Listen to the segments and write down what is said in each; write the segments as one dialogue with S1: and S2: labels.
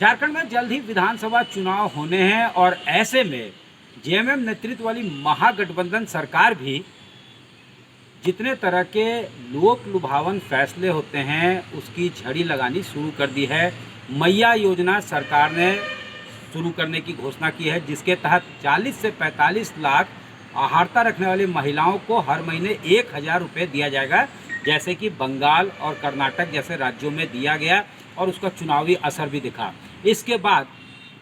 S1: झारखंड में जल्द ही विधानसभा चुनाव होने हैं और ऐसे में जेएमएम नेतृत्व वाली महागठबंधन सरकार भी जितने तरह के लोक लुभावन फैसले होते हैं उसकी झड़ी लगानी शुरू कर दी है। मैया योजना सरकार ने शुरू करने की घोषणा की है, जिसके तहत 40 से 45 लाख आहारता रखने वाली महिलाओं को हर महीने 1000 रुपये दिया जाएगा, जैसे कि बंगाल और कर्नाटक जैसे राज्यों में दिया गया और उसका चुनावी असर भी दिखा। इसके बाद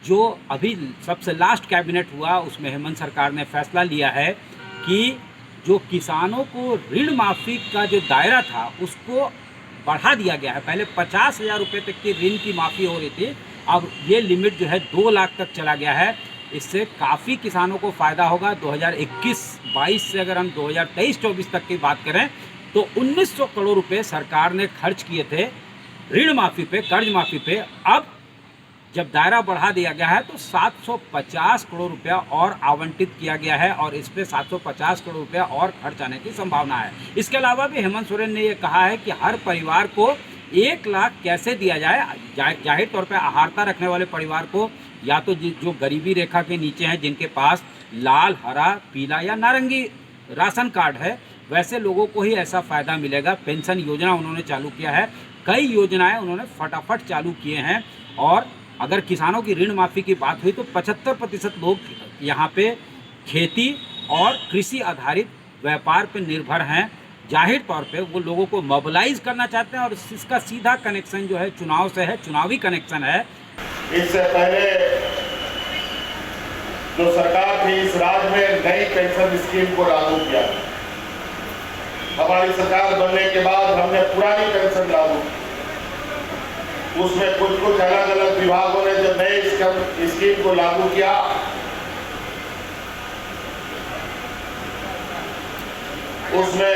S1: जो अभी सबसे लास्ट कैबिनेट हुआ उसमें हेमंत सरकार ने फैसला लिया है कि जो किसानों को ऋण माफ़ी का जो दायरा था उसको बढ़ा दिया गया है। पहले 50,000 रुपये तक की ऋण की माफ़ी हो रही थी, अब ये लिमिट जो है 2 लाख तक चला गया है। इससे काफ़ी किसानों को फ़ायदा होगा। 2021-22 से अगर हम 2023-24 तक की बात करें तो 1900 करोड़ रुपए सरकार ने खर्च किए थे ऋण माफ़ी पे, कर्ज माफ़ी पे। अब जब दायरा बढ़ा दिया गया है तो 750 करोड़ रुपया और आवंटित किया गया है और इस पे 750 करोड़ रुपया और खर्च आने की संभावना है। इसके अलावा भी हेमंत सोरेन ने ये कहा है कि हर परिवार को 1 लाख कैसे दिया जाए। जाहिर तौर पे आहारता रखने वाले परिवार को या तो जो गरीबी रेखा के नीचे हैं, जिनके पास लाल, हरा, पीला या नारंगी राशन कार्ड है, वैसे लोगों को ही ऐसा फ़ायदा मिलेगा। पेंशन योजना उन्होंने चालू किया है, कई योजनाएं उन्होंने फटाफट चालू किए हैं। और अगर किसानों की ऋण माफ़ी की बात हुई तो 75% लोग यहाँ पे खेती और कृषि आधारित व्यापार पर निर्भर हैं। जाहिर तौर पे वो लोगों को मोबिलाइज करना चाहते हैं और इसका सीधा कनेक्शन जो है चुनाव से है, चुनावी कनेक्शन है।
S2: इससे पहले जो सरकार थी इस राज्य में नई पेंशन स्कीम को लागू किया। हमारी सरकार बनने के बाद हमने पुरानी पेंशन लागू की, उसमें कुछ अलग अलग विभागों ने जो नए स्कीम को लागू किया, उसमें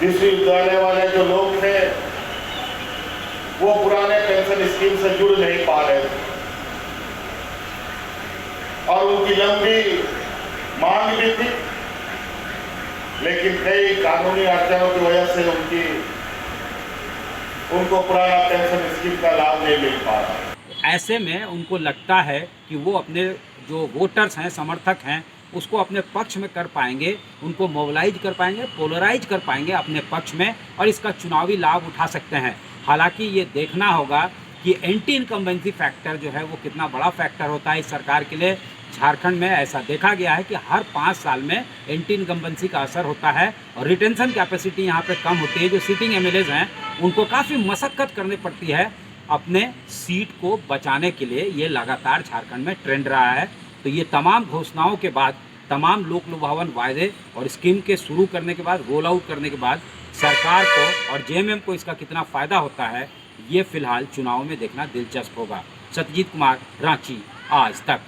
S2: विश्वविद्यालय वाले जो लोग थे वो पुराने पेंशन स्कीम से जुड़ नहीं पा रहे थे और उनकी लंबी मांग भी थी, लेकिन कई कानूनी अड़चनों की वजह से उनको पुराना पेंशन स्कीम का लाभ नहीं मिल पा रहा।
S1: ऐसे में उनको लगता है कि वो अपने जो वोटर्स हैं, समर्थक हैं, उसको अपने पक्ष में कर पाएंगे, उनको मोबिलाइज कर पाएंगे, पोलराइज कर पाएंगे अपने पक्ष में और इसका चुनावी लाभ उठा सकते हैं। हालांकि ये देखना होगा कि एंटी इनकम्बेंसी फैक्टर जो है वो कितना बड़ा फैक्टर होता है इस सरकार के लिए। झारखंड में ऐसा देखा गया है कि हर 5 साल में एंटी इनकम्बेंसी का असर होता है और रिटेंशन कैपेसिटी यहाँ पे कम होती है। जो सिटिंग एमएलएज हैं उनको काफ़ी मशक्क़त करनी पड़ती है अपने सीट को बचाने के लिए। ये लगातार झारखंड में ट्रेंड रहा है। तो ये तमाम घोषणाओं के बाद, तमाम लोक लुभावन वायदे और स्कीम के शुरू करने के बाद, रोल आउट करने के बाद सरकार को और जेएमएम को इसका कितना फ़ायदा होता है, ये फिलहाल चुनाव में देखना दिलचस्प होगा। सत्यजीत कुमार, रांची, आज तक।